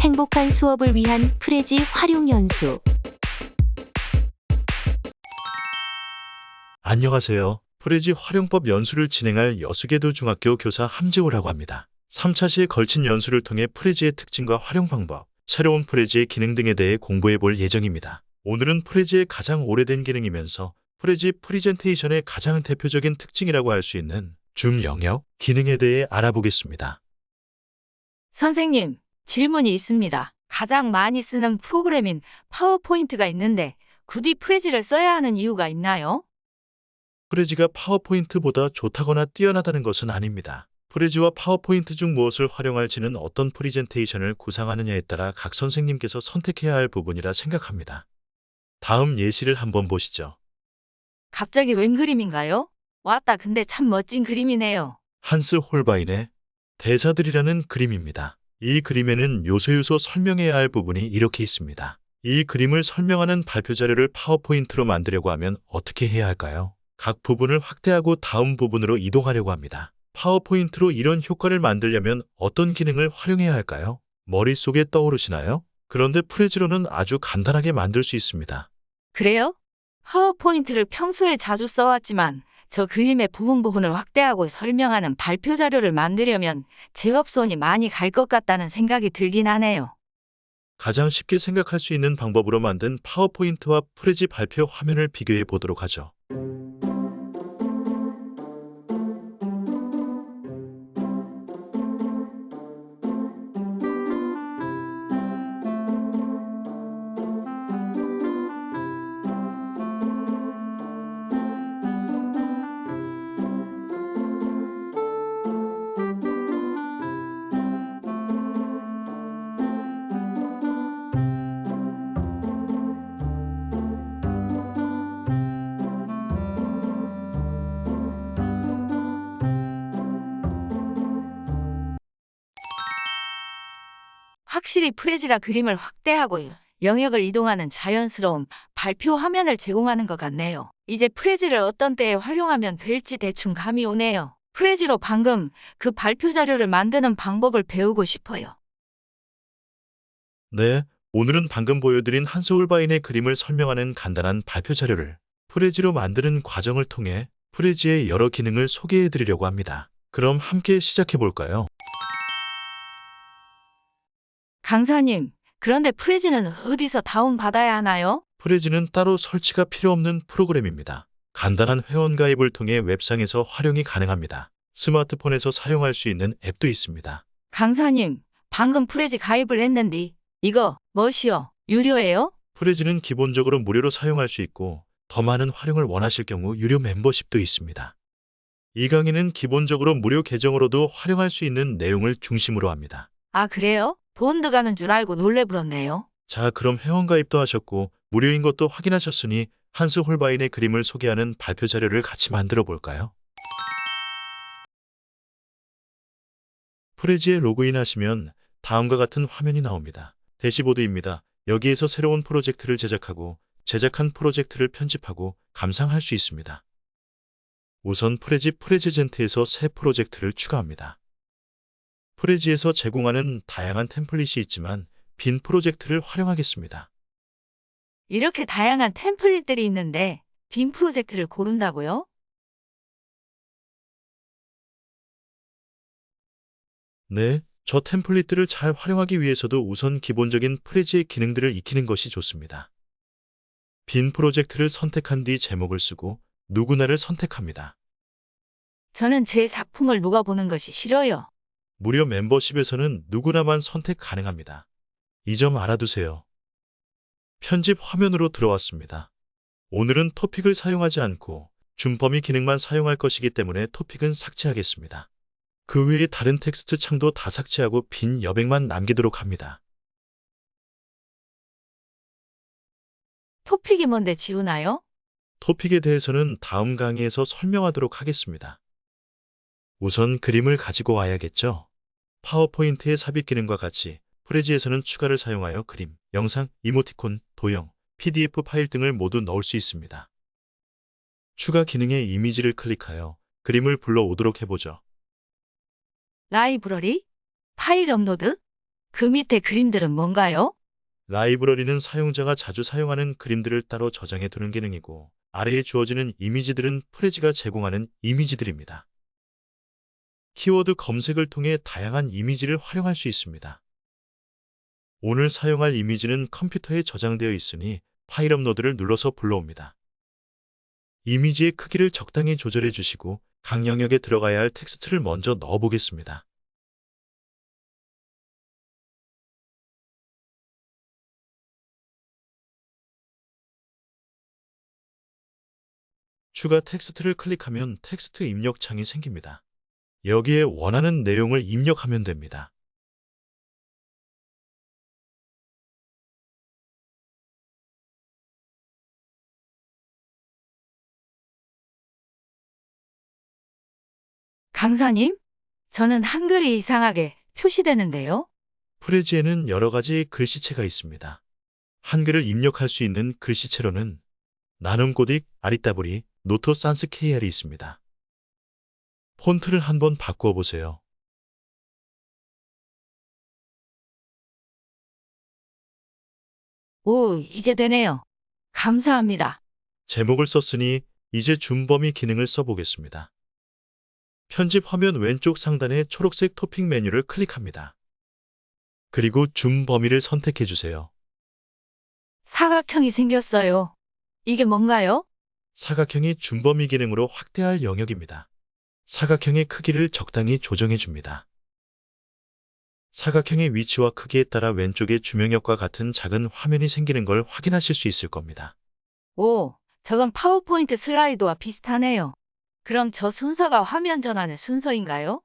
행복한 수업을 위한 프레지 활용 연수. 안녕하세요. 프레지 활용법 연수를 진행할 여수계도 중학교 교사 함재호라고 합니다. 3차 시에 걸친 연수를 통해 프레지의 특징과 활용 방법, 새로운 프레지의 기능 등에 대해 공부해 볼 예정입니다. 오늘은 프레지의 가장 오래된 기능이면서 프레지 프리젠테이션의 가장 대표적인 특징이라고 할 수 있는 줌 영역 기능에 대해 알아보겠습니다. 선생님, 질문이 있습니다. 가장 많이 쓰는 프로그램인 파워포인트가 있는데 굳이 프레지를 써야 하는 이유가 있나요? 프레지가 파워포인트보다 좋다거나 뛰어나다는 것은 아닙니다. 프레지와 파워포인트 중 무엇을 활용할지는 어떤 프리젠테이션을 구상하느냐에 따라 각 선생님께서 선택해야 할 부분이라 생각합니다. 다음 예시를 한번 보시죠. 갑자기 웬 그림인가요? 왔다, 근데 참 멋진 그림이네요. 한스 홀바인의 대사들이라는 그림입니다. 이 그림에는 요소 설명해야 할 부분이 이렇게 있습니다. 이 그림을 설명하는 발표 자료를 파워포인트로 만들려고 하면 어떻게 해야 할까요? 각 부분을 확대하고 다음 부분으로 이동하려고 합니다. 파워포인트로 이런 효과를 만들려면 어떤 기능을 활용해야 할까요? 머릿속에 떠오르시나요? 그런데 프레지로는 아주 간단하게 만들 수 있습니다. 그래요? 파워포인트를 평소에 자주 써왔지만 저 그림의 부분을 확대하고 설명하는 발표 자료를 만들려면 제업손이 많이 갈 것 같다는 생각이 들긴 하네요. 가장 쉽게 생각할 수 있는 방법으로 만든 파워포인트와 프레지 발표 화면을 비교해 보도록 하죠. 확실히 프레지가 그림을 확대하고 영역을 이동하는 자연스러운 발표 화면을 제공하는 것 같네요. 이제 프레지를 어떤 때에 활용하면 될지 대충 감이 오네요. 프레지로 방금 그 발표 자료를 만드는 방법을 배우고 싶어요. 네, 오늘은 방금 보여드린 한스 홀바인의 그림을 설명하는 간단한 발표 자료를 프레지로 만드는 과정을 통해 프레지의 여러 기능을 소개해 드리려고 합니다. 그럼 함께 시작해 볼까요? 강사님, 그런데 프레지는 어디서 다운받아야 하나요? 프레지는 따로 설치가 필요 없는 프로그램입니다. 간단한 회원가입을 통해 웹상에서 활용이 가능합니다. 스마트폰에서 사용할 수 있는 앱도 있습니다. 강사님, 방금 프레지 가입을 했는데 이거 뭐시여? 유료예요? 프레지는 기본적으로 무료로 사용할 수 있고 더 많은 활용을 원하실 경우 유료 멤버십도 있습니다. 이 강의는 기본적으로 무료 계정으로도 활용할 수 있는 내용을 중심으로 합니다. 아, 그래요? 돈 들어가는 줄 알고 놀래버렸네요. 자, 그럼 회원가입도 하셨고 무료인 것도 확인하셨으니 한스 홀바인의 그림을 소개하는 발표 자료를 같이 만들어 볼까요? 프레지에 로그인하시면 다음과 같은 화면이 나옵니다. 대시보드입니다. 여기에서 새로운 프로젝트를 제작하고 제작한 프로젝트를 편집하고 감상할 수 있습니다. 우선 프레지젠트에서 새 프로젝트를 추가합니다. 프레지에서 제공하는 다양한 템플릿이 있지만 빈 프로젝트를 활용하겠습니다. 이렇게 다양한 템플릿들이 있는데 빈 프로젝트를 고른다고요? 네, 저 템플릿들을 잘 활용하기 위해서도 우선 기본적인 프레지의 기능들을 익히는 것이 좋습니다. 빈 프로젝트를 선택한 뒤 제목을 쓰고 누구나를 선택합니다. 저는 제 작품을 누가 보는 것이 싫어요. 무료 멤버십에서는 누구나만 선택 가능합니다. 이 점 알아두세요. 편집 화면으로 들어왔습니다. 오늘은 토픽을 사용하지 않고 줌 범위 기능만 사용할 것이기 때문에 토픽은 삭제하겠습니다. 그 외에 다른 텍스트 창도 다 삭제하고 빈 여백만 남기도록 합니다. 토픽이 뭔데 지우나요? 토픽에 대해서는 다음 강의에서 설명하도록 하겠습니다. 우선 그림을 가지고 와야겠죠? 파워포인트의 삽입 기능과 같이 프레지에서는 추가를 사용하여 그림, 영상, 이모티콘, 도형, PDF 파일 등을 모두 넣을 수 있습니다. 추가 기능의 이미지를 클릭하여 그림을 불러오도록 해보죠. 라이브러리? 파일 업로드? 그 밑에 그림들은 뭔가요? 라이브러리는 사용자가 자주 사용하는 그림들을 따로 저장해 두는 기능이고, 아래에 주어지는 이미지들은 프레지가 제공하는 이미지들입니다. 키워드 검색을 통해 다양한 이미지를 활용할 수 있습니다. 오늘 사용할 이미지는 컴퓨터에 저장되어 있으니 파일 업로드를 눌러서 불러옵니다. 이미지의 크기를 적당히 조절해 주시고 각 영역에 들어가야 할 텍스트를 먼저 넣어 보겠습니다. 추가 텍스트를 클릭하면 텍스트 입력 창이 생깁니다. 여기에 원하는 내용을 입력하면 됩니다. 강사님, 저는 한글이 이상하게 표시되는데요. 프레지에는 여러 가지 글씨체가 있습니다. 한글을 입력할 수 있는 글씨체로는 나눔고딕, 아리따브리, 노토 산스 KR이 있습니다. 폰트를 한번 바꾸어 보세요. 오, 이제 되네요. 감사합니다. 제목을 썼으니 이제 줌 범위 기능을 써보겠습니다. 편집 화면 왼쪽 상단의 초록색 토핑 메뉴를 클릭합니다. 그리고 줌 범위를 선택해 주세요. 사각형이 생겼어요. 이게 뭔가요? 사각형이 줌 범위 기능으로 확대할 영역입니다. 사각형의 크기를 적당히 조정해 줍니다. 사각형의 위치와 크기에 따라 왼쪽에 주명역과 같은 작은 화면이 생기는 걸 확인하실 수 있을 겁니다. 오, 저건 파워포인트 슬라이드와 비슷하네요. 그럼 저 순서가 화면 전환의 순서인가요?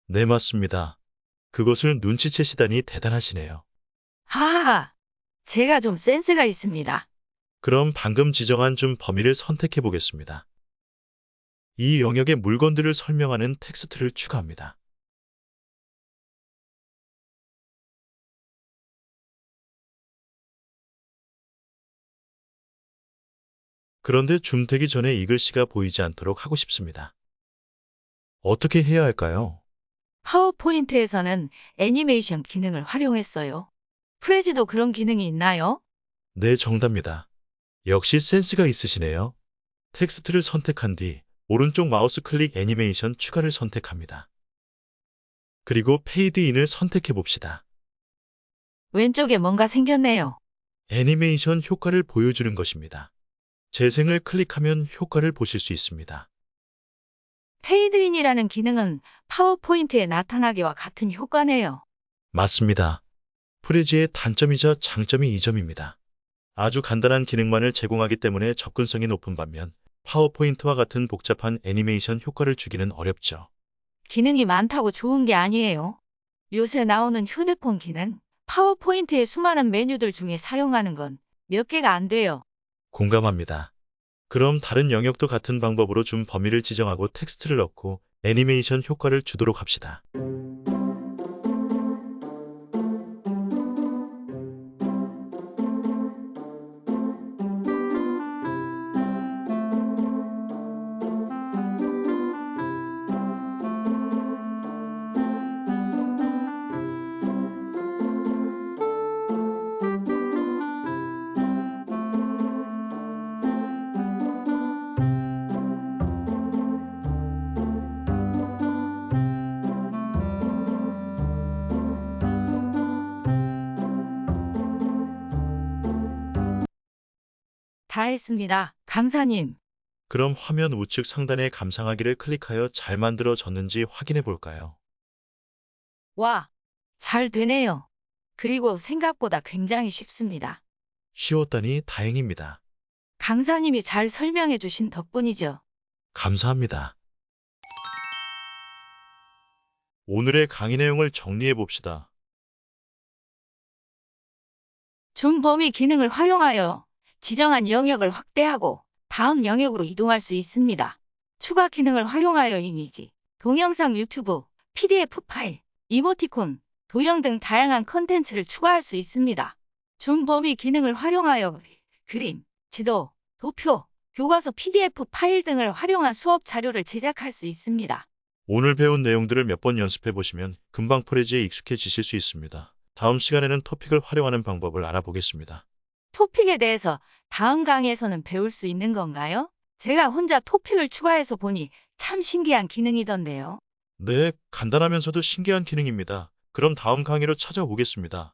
네, 맞습니다. 그것을 눈치채시다니 대단하시네요. 하하, 제가 좀 센스가 있습니다. 그럼 방금 지정한 줌 범위를 선택해 보겠습니다. 이 영역의 물건들을 설명하는 텍스트를 추가합니다. 그런데 줌되기 전에 이 글씨가 보이지 않도록 하고 싶습니다. 어떻게 해야 할까요? 파워포인트에서는 애니메이션 기능을 활용했어요. 프레지도 그런 기능이 있나요? 네, 정답입니다. 역시 센스가 있으시네요. 텍스트를 선택한 뒤 오른쪽 마우스 클릭 애니메이션 추가를 선택합니다. 그리고 페이드인을 선택해 봅시다. 왼쪽에 뭔가 생겼네요. 애니메이션 효과를 보여주는 것입니다. 재생을 클릭하면 효과를 보실 수 있습니다. 페이드인이라는 기능은 파워포인트에 나타나기와 같은 효과네요. 맞습니다. 프레지의 단점이자 장점이 이 점입니다. 아주 간단한 기능만을 제공하기 때문에 접근성이 높은 반면 파워포인트와 같은 복잡한 애니메이션 효과를 주기는 어렵죠. 기능이 많다고 좋은 게 아니에요. 요새 나오는 휴대폰 기능, 파워포인트의 수많은 메뉴들 중에 사용하는 건 몇 개가 안 돼요. 공감합니다. 그럼 다른 영역도 같은 방법으로 줌 범위를 지정하고 텍스트를 넣고 애니메이션 효과를 주도록 합시다. 다 했습니다. 강사님. 그럼 화면 우측 상단의 감상하기를 클릭하여 잘 만들어졌는지 확인해 볼까요? 와, 잘 되네요. 그리고 생각보다 굉장히 쉽습니다. 쉬웠다니 다행입니다. 강사님이 잘 설명해 주신 덕분이죠. 감사합니다. 오늘의 강의 내용을 정리해 봅시다. 줌 범위 기능을 활용하여 지정한 영역을 확대하고 다음 영역으로 이동할 수 있습니다. 추가 기능을 활용하여 이미지, 동영상 유튜브, PDF 파일, 이모티콘, 도형 등 다양한 컨텐츠를 추가할 수 있습니다. 줌 범위 기능을 활용하여 그림, 지도, 도표, 교과서 PDF 파일 등을 활용한 수업 자료를 제작할 수 있습니다. 오늘 배운 내용들을 몇 번 연습해 보시면 금방 프레지에 익숙해지실 수 있습니다. 다음 시간에는 토픽을 활용하는 방법을 알아보겠습니다. 토픽에 대해서 다음 강의에서는 배울 수 있는 건가요? 제가 혼자 토픽을 추가해서 보니 참 신기한 기능이던데요. 네, 간단하면서도 신기한 기능입니다. 그럼 다음 강의로 찾아오겠습니다.